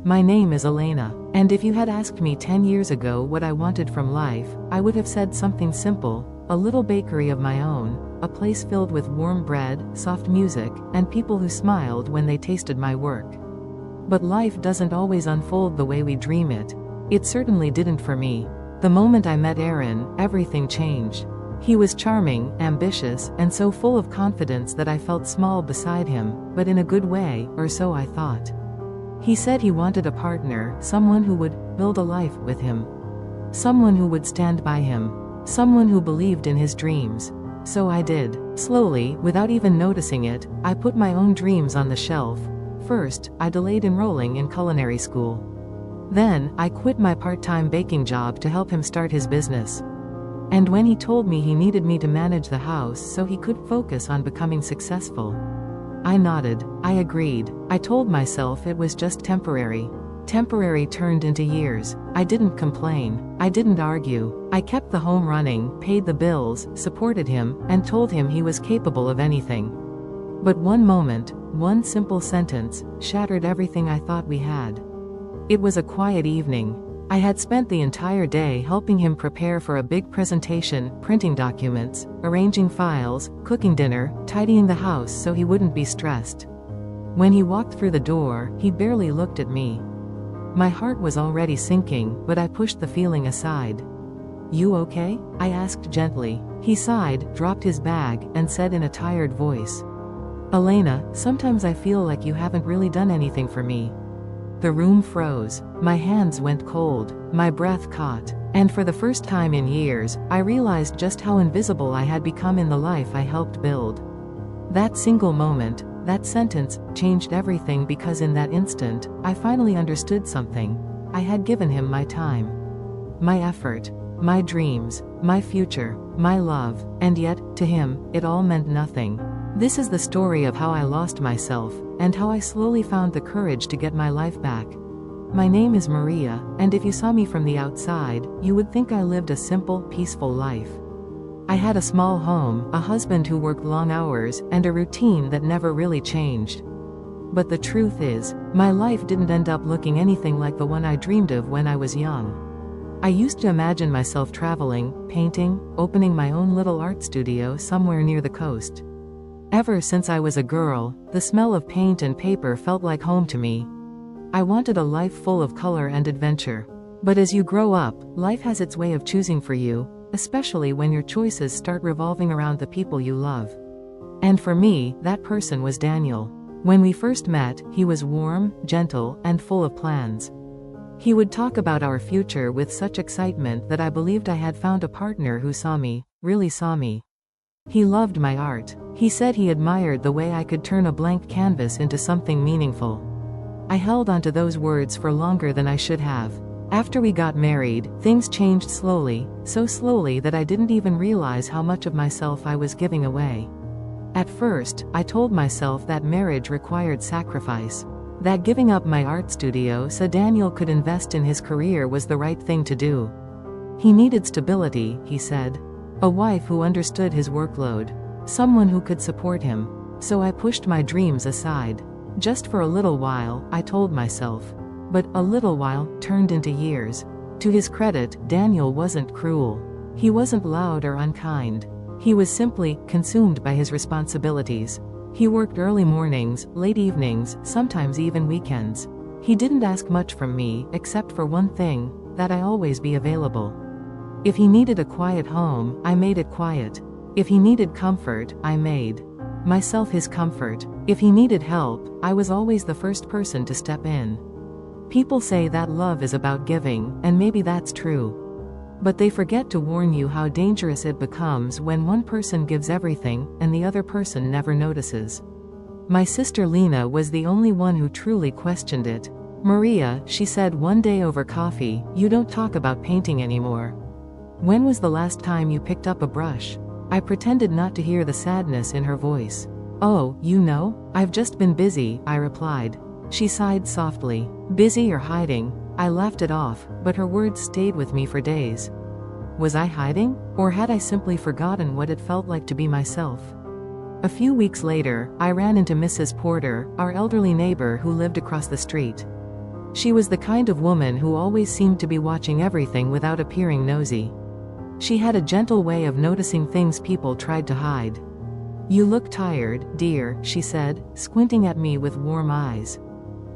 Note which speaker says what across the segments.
Speaker 1: My name is Elena, and if you had asked me 10 years ago what I wanted from life, I would have said something simple: a little bakery of my own, a place filled with warm bread, soft music, and people who smiled when they tasted my work. But life doesn't always unfold the way we dream it. It certainly didn't for me. The moment I met Aaron, everything changed. He was charming, ambitious, and so full of confidence that I felt small beside him, but in a good way, or so I thought. He said he wanted a partner, someone who would build a life with him. Someone who would stand by him. Someone who believed in his dreams. So I did. Slowly, without even noticing it, I put my own dreams on the shelf. First, I delayed enrolling in culinary school. Then, I quit my part-time baking job to help him start his business. And when he told me he needed me to manage the house so he could focus on becoming successful, I nodded. I agreed. I told myself it was just temporary. Temporary turned into years. I didn't complain. I didn't argue. I kept the home running, paid the bills, supported him, and told him he was capable of anything. But one moment, one simple sentence, shattered everything I thought we had. It was a quiet evening. I had spent the entire day helping him prepare for a big presentation, printing documents, arranging files, cooking dinner, tidying the house so he wouldn't be stressed. When he walked through the door, he barely looked at me. My heart was already sinking, but I pushed the feeling aside. "You okay?" I asked gently. He sighed, dropped his bag, and said in a tired voice, "Elena, sometimes I feel like you haven't really done anything for me." The room froze. My hands went cold. My breath caught. And for the first time in years, I realized just how invisible I had become in the life I helped build. That single moment, that sentence, changed everything because in that instant, I finally understood something. I had given him my time, my effort, my dreams, my future, my love, and yet, to him, it all meant nothing. This is the story of how I lost myself, and how I slowly found the courage to get my life back. My name is Maria, and if you saw me from the outside, you would think I lived a simple, peaceful life. I had a small home, a husband who worked long hours, and a routine that never really changed. But the truth is, my life didn't end up looking anything like the one I dreamed of when I was young. I used to imagine myself traveling, painting, opening my own little art studio somewhere near the coast. Ever since I was a girl, the smell of paint and paper felt like home to me. I wanted a life full of color and adventure. But as you grow up, life has its way of choosing for you, especially when your choices start revolving around the people you love. And for me, that person was Daniel. When we first met, he was warm, gentle, and full of plans. He would talk about our future with such excitement that I believed I had found a partner who saw me, really saw me. He loved my art. He said he admired the way I could turn a blank canvas into something meaningful. I held onto those words for longer than I should have. After we got married, things changed slowly, so slowly that I didn't even realize how much of myself I was giving away. At first, I told myself that marriage required sacrifice. That giving up my art studio so Daniel could invest in his career was the right thing to do. He needed stability, he said. A wife who understood his workload. Someone who could support him. So I pushed my dreams aside. Just for a little while, I told myself. But a little while turned into years. To his credit, Daniel wasn't cruel. He wasn't loud or unkind. He was simply consumed by his responsibilities. He worked early mornings, late evenings, sometimes even weekends. He didn't ask much from me, except for one thing, that I always be available. If he needed a quiet home, I made it quiet. If he needed comfort, I made myself his comfort. If he needed help, I was always the first person to step in. People say that love is about giving, and maybe that's true. But they forget to warn you how dangerous it becomes when one person gives everything, and the other person never notices. My sister Lena was the only one who truly questioned it. "Maria," she said one day over coffee, "you don't talk about painting anymore. When was the last time you picked up a brush?" I pretended not to hear the sadness in her voice. "Oh, you know, I've just been busy," I replied. She sighed softly. "Busy or hiding?" I laughed it off, but her words stayed with me for days. Was I hiding? Or had I simply forgotten what it felt like to be myself? A few weeks later, I ran into Mrs. Porter, our elderly neighbor who lived across the street. She was the kind of woman who always seemed to be watching everything without appearing nosy. She had a gentle way of noticing things people tried to hide. "You look tired, dear," she said, squinting at me with warm eyes.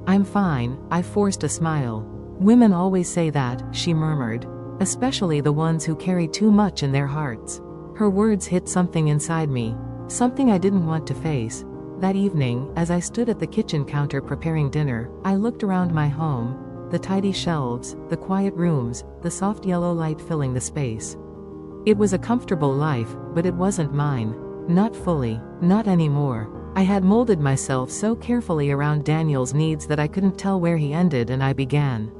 Speaker 1: "I'm fine," I forced a smile. "Women always say that," she murmured. "Especially the ones who carry too much in their hearts." Her words hit something inside me. Something I didn't want to face. That evening, as I stood at the kitchen counter preparing dinner, I looked around my home. The tidy shelves, the quiet rooms, the soft yellow light filling the space. It was a comfortable life, but it wasn't mine. Not fully. Not anymore. I had molded myself so carefully around Daniel's needs that I couldn't tell where he ended and I began.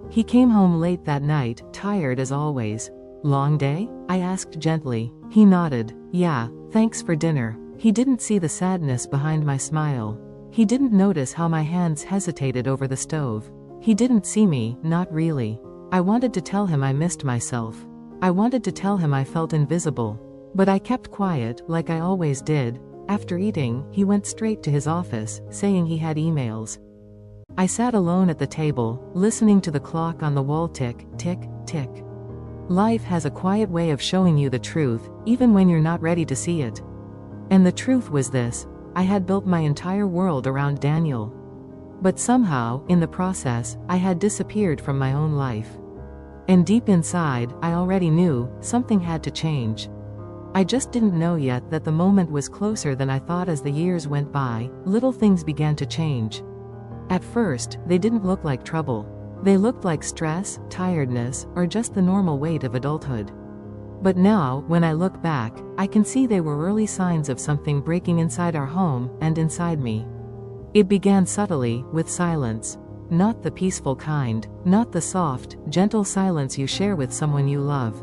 Speaker 1: He came home late that night, tired as always. "Long day?" I asked gently. He nodded. "Yeah, thanks for dinner." He didn't see the sadness behind my smile. He didn't notice how my hands hesitated over the stove. He didn't see me, not really. I wanted to tell him I missed myself. I wanted to tell him I felt invisible. But I kept quiet, like I always did. After eating, he went straight to his office, saying he had emails. I sat alone at the table, listening to the clock on the wall tick, tick, tick. Life has a quiet way of showing you the truth, even when you're not ready to see it. And the truth was this: I had built my entire world around Daniel. But somehow, in the process, I had disappeared from my own life. And deep inside, I already knew, something had to change. I just didn't know yet that the moment was closer than I thought. As the years went by, little things began to change. At first, they didn't look like trouble. They looked like stress, tiredness, or just the normal weight of adulthood. But now, when I look back, I can see they were early signs of something breaking inside our home, and inside me. It began subtly, with silence. Not the peaceful kind, not the soft, gentle silence you share with someone you love.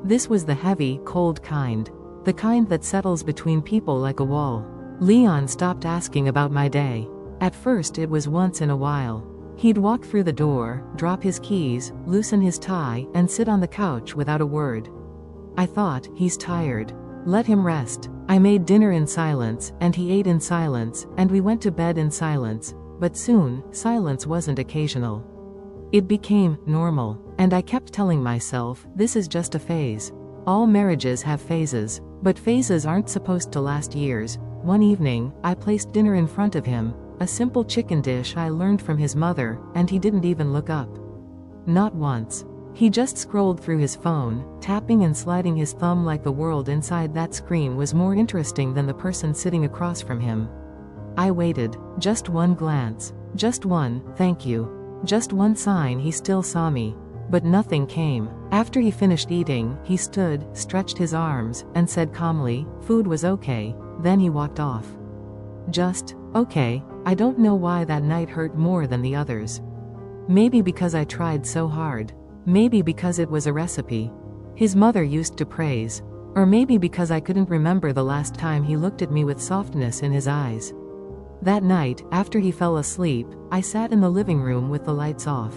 Speaker 1: This was the heavy, cold kind. The kind that settles between people like a wall. Leon stopped asking about my day. At first it was once in a while. He'd walk through the door, drop his keys, loosen his tie, and sit on the couch without a word. I thought, he's tired. Let him rest. I made dinner in silence, and he ate in silence, and we went to bed in silence. But soon, silence wasn't occasional. It became normal, and I kept telling myself, this is just a phase. All marriages have phases, but phases aren't supposed to last years. One evening, I placed dinner in front of him, a simple chicken dish I learned from his mother, and he didn't even look up. Not once. He just scrolled through his phone, tapping and sliding his thumb like the world inside that screen was more interesting than the person sitting across from him. I waited. Just one glance. Just one, thank you. Just one sign he still saw me. But nothing came. After he finished eating, he stood, stretched his arms, and said calmly, food was okay. Then he walked off. Just, okay. I don't know why that night hurt more than the others. Maybe because I tried so hard. Maybe because it was a recipe his mother used to praise. Or maybe because I couldn't remember the last time he looked at me with softness in his eyes. That night, after he fell asleep, I sat in the living room with the lights off.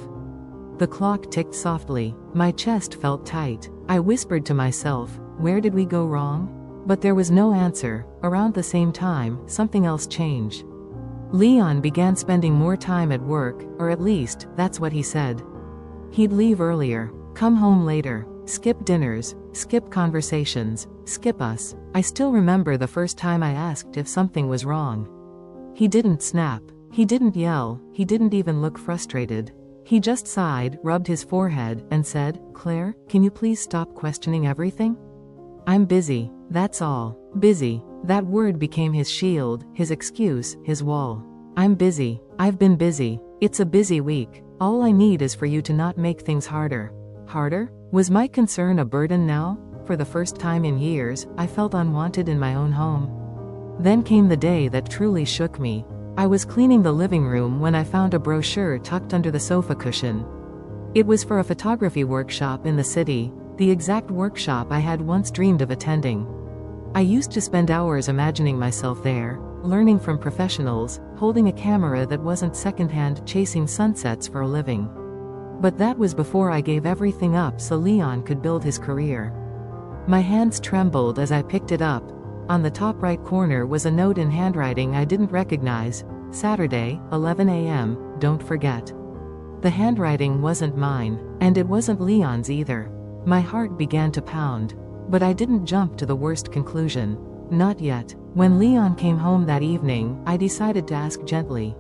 Speaker 1: The clock ticked softly. My chest felt tight. I whispered to myself, where did we go wrong? But there was no answer. Around the same time, something else changed. Leon began spending more time at work, or at least, that's what he said. He'd leave earlier, come home later, skip dinners, skip conversations, skip us. I still remember the first time I asked if something was wrong. He didn't snap. He didn't yell. He didn't even look frustrated. He just sighed, rubbed his forehead, and said, Claire, can you please stop questioning everything? I'm busy. That's all. Busy. That word became his shield, his excuse, his wall. I'm busy. I've been busy. It's a busy week. All I need is for you to not make things harder. Harder? Was my concern a burden now? For the first time in years, I felt unwanted in my own home. Then came the day that truly shook me. I was cleaning the living room when I found a brochure tucked under the sofa cushion. It was for a photography workshop in the city, the exact workshop I had once dreamed of attending. I used to spend hours imagining myself there, learning from professionals, holding a camera that wasn't secondhand, chasing sunsets for a living. But that was before I gave everything up so Leon could build his career. My hands trembled as I picked it up. On the top right corner was a note in handwriting I didn't recognize. Saturday, 11 a.m., don't forget. The handwriting wasn't mine, and it wasn't Leon's either. My heart began to pound. But I didn't jump to the worst conclusion. Not yet. When Leon came home that evening, I decided to ask gently.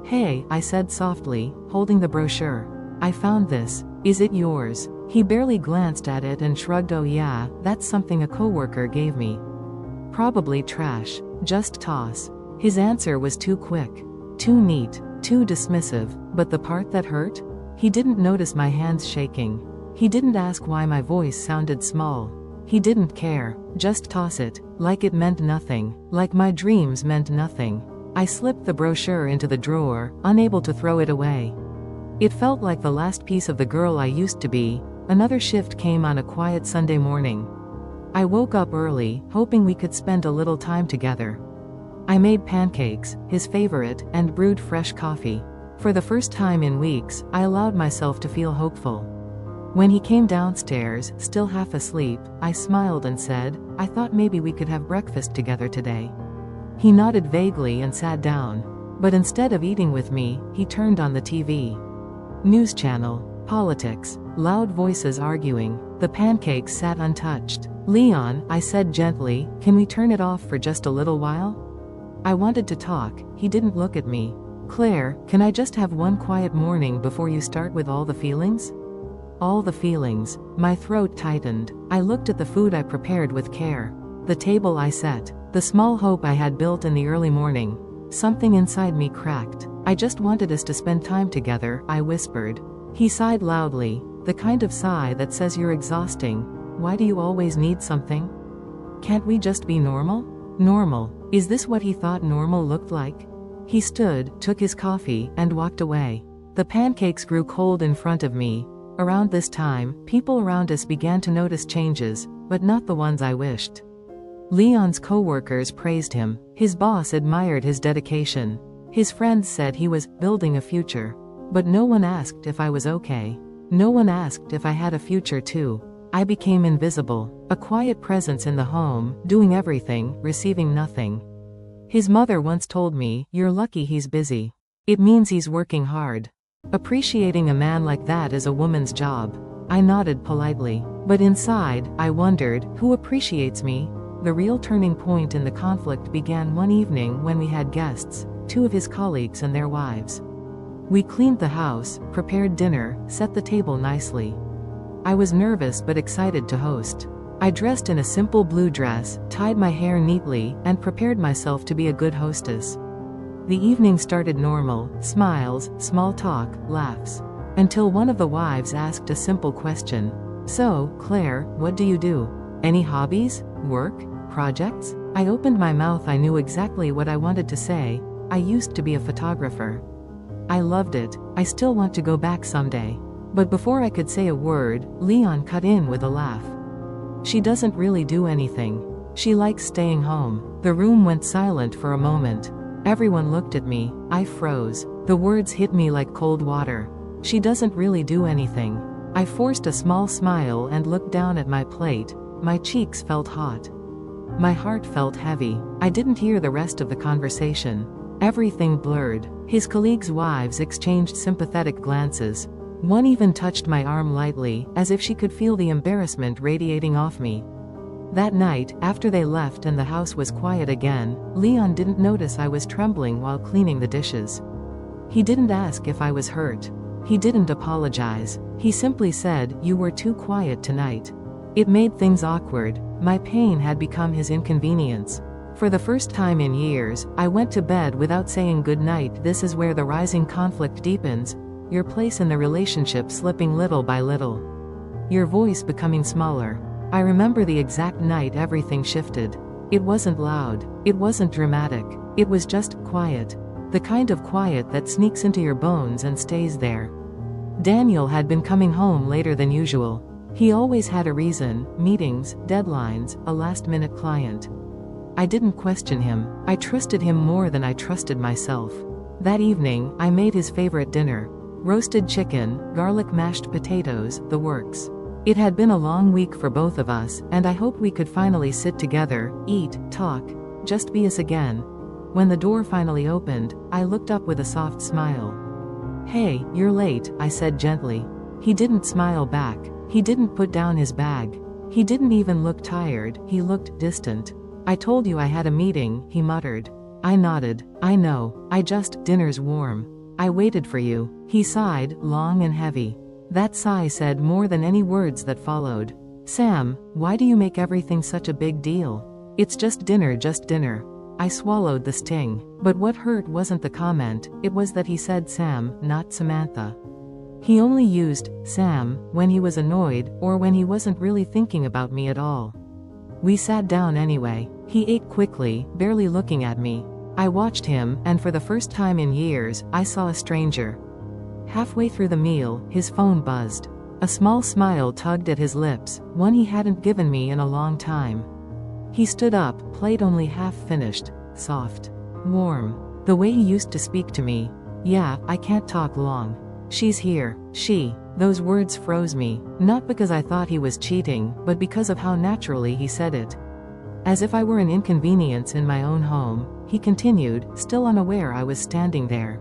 Speaker 1: "Hey," I said softly, holding the brochure. "I found this. Is it yours?" He barely glanced at it and shrugged. "Oh yeah, that's something a coworker gave me. Probably trash. Just toss." His answer was too quick. Too neat. Too dismissive. But the part that hurt? He didn't notice my hands shaking. He didn't ask why my voice sounded small. He didn't care. Just toss it. Like it meant nothing. Like my dreams meant nothing. I slipped the brochure into the drawer, unable to throw it away. It felt like the last piece of the girl I used to be. Another shift came on a quiet Sunday morning. I woke up early, hoping we could spend a little time together. I made pancakes, his favorite, and brewed fresh coffee. For the first time in weeks, I allowed myself to feel hopeful. When he came downstairs, still half asleep, I smiled and said, "I thought maybe we could have breakfast together today." He nodded vaguely and sat down. But instead of eating with me, he turned on the TV. News channel. Politics. Loud voices arguing. The pancakes sat untouched. "Leon," I said gently, "can we turn it off for just a little while?" I wanted to talk. He didn't look at me. "Claire, can I just have one quiet morning before you start with all the feelings?" All the feelings. My throat tightened. I looked at the food I prepared with care. The table I set. The small hope I had built in the early morning. Something inside me cracked. "I just wanted us to spend time together," I whispered. He sighed loudly. The kind of sigh that says you're exhausting. Why do you always need something? Can't we just be normal? Normal. Is this what he thought normal looked like? He stood, took his coffee, and walked away. The pancakes grew cold in front of me. Around this time, people around us began to notice changes, but not the ones I wished. Leon's coworkers praised him. His boss admired his dedication. His friends said he was building a future. But no one asked if I was okay. No one asked if I had a future too. I became invisible, a quiet presence in the home, doing everything, receiving nothing. His mother once told me, "You're lucky he's busy. It means he's working hard." Appreciating a man like that is a woman's job. I nodded politely. But inside, I wondered, who appreciates me? The real turning point in the conflict began one evening when we had guests, 2 of his colleagues and their wives. We cleaned the house, prepared dinner, set the table nicely. I was nervous but excited to host. I dressed in a simple blue dress, tied my hair neatly, and prepared myself to be a good hostess. The evening started normal, smiles, small talk, laughs. Until one of the wives asked a simple question. "So, Claire, what do you do? Any hobbies? Work? Projects?" I opened my mouth. I knew exactly what I wanted to say. I used to be a photographer. I loved it. I still want to go back someday. But before I could say a word, Leon cut in with a laugh. "She doesn't really do anything. She likes staying home." The room went silent for a moment. Everyone looked at me. I froze. The words hit me like cold water. "She doesn't really do anything." I forced a small smile and looked down at my plate. My cheeks felt hot. My heart felt heavy. I didn't hear the rest of the conversation. Everything blurred. His colleagues' wives exchanged sympathetic glances. One even touched my arm lightly, as if she could feel the embarrassment radiating off me. That night, after they left and the house was quiet again, Leon didn't notice I was trembling while cleaning the dishes. He didn't ask if I was hurt. He didn't apologize. He simply said, "You were too quiet tonight." It made things awkward. My pain had become his inconvenience. For the first time in years, I went to bed without saying goodnight. This is where the rising conflict deepens. Your place in the relationship slipping little by little. Your voice becoming smaller. I remember the exact night everything shifted. It wasn't loud. It wasn't dramatic. It was just quiet. The kind of quiet that sneaks into your bones and stays there. Daniel had been coming home later than usual. He always had a reason: meetings, deadlines, a last-minute client. I didn't question him. I trusted him more than I trusted myself. That evening, I made his favorite dinner. Roasted chicken, garlic mashed potatoes, the works. It had been a long week for both of us, and I hoped we could finally sit together, eat, talk, just be us again. When the door finally opened, I looked up with a soft smile. "Hey, you're late," I said gently. He didn't smile back. He didn't put down his bag. He didn't even look tired, he looked distant. "I told you I had a meeting," he muttered. I nodded. "I know, dinner's warm. I waited for you." He sighed, long and heavy. That sigh said more than any words that followed. "Sam, why do you make everything such a big deal? It's just dinner, just dinner." I swallowed the sting. But what hurt wasn't the comment, it was that he said Sam, not Samantha. He only used Sam when he was annoyed or when he wasn't really thinking about me at all. We sat down anyway. He ate quickly, barely looking at me. I watched him, and for the first time in years, I saw a stranger. Halfway through the meal, his phone buzzed. A small smile tugged at his lips, one he hadn't given me in a long time. He stood up, plate only half finished, soft, warm, the way he used to speak to me. "Yeah, I can't talk long. She's here." She. Those words froze me, not because I thought he was cheating, but because of how naturally he said it. As if I were an inconvenience in my own home, he continued, still unaware I was standing there.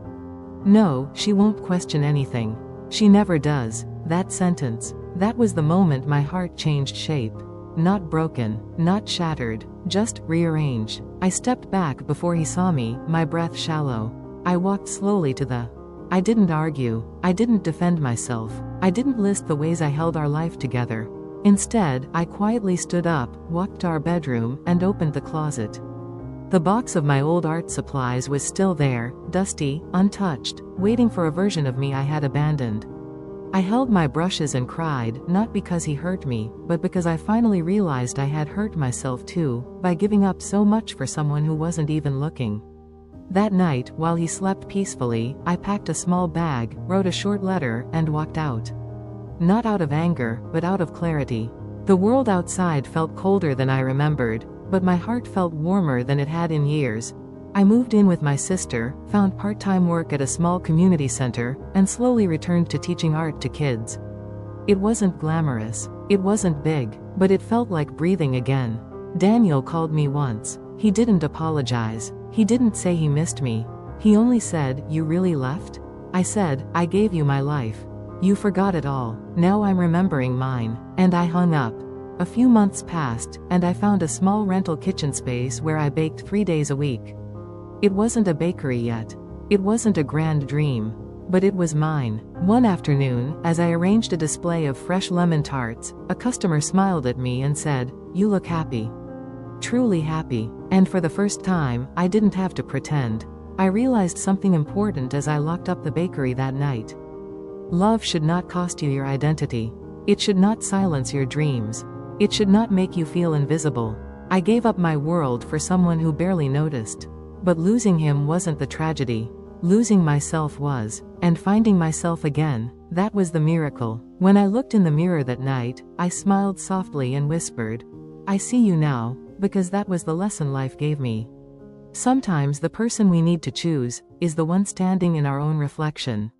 Speaker 1: "No, she won't question anything. She never does." That sentence. That was the moment my heart changed shape. Not broken, not shattered, just rearranged. I stepped back before he saw me, my breath shallow. I walked slowly to the. I didn't argue. I didn't defend myself. I didn't list the ways I held our life together. Instead, I quietly stood up, walked to our bedroom, and opened the closet. The box of my old art supplies was still there, dusty, untouched, waiting for a version of me I had abandoned. I held my brushes and cried, not because he hurt me, but because I finally realized I had hurt myself too, by giving up so much for someone who wasn't even looking. That night, while he slept peacefully, I packed a small bag, wrote a short letter, and walked out. Not out of anger, but out of clarity. The world outside felt colder than I remembered, but my heart felt warmer than it had in years. I moved in with my sister, found part-time work at a small community center, and slowly returned to teaching art to kids. It wasn't glamorous. It wasn't big, but it felt like breathing again. Daniel called me once. He didn't apologize. He didn't say he missed me. He only said, "You really left?" I said, "I gave you my life. You forgot it all. Now I'm remembering mine." And I hung up. A few months passed, and I found a small rental kitchen space where I baked 3 days a week. It wasn't a bakery yet. It wasn't a grand dream. But it was mine. One afternoon, as I arranged a display of fresh lemon tarts, a customer smiled at me and said, "You look happy." Truly happy. And for the first time, I didn't have to pretend. I realized something important as I locked up the bakery that night. Love should not cost you your identity. It should not silence your dreams. It should not make you feel invisible. I gave up my world for someone who barely noticed. But losing him wasn't the tragedy. Losing myself was. And finding myself again, that was the miracle. When I looked in the mirror that night, I smiled softly and whispered, "I see you now," because that was the lesson life gave me. Sometimes the person we need to choose is the one standing in our own reflection.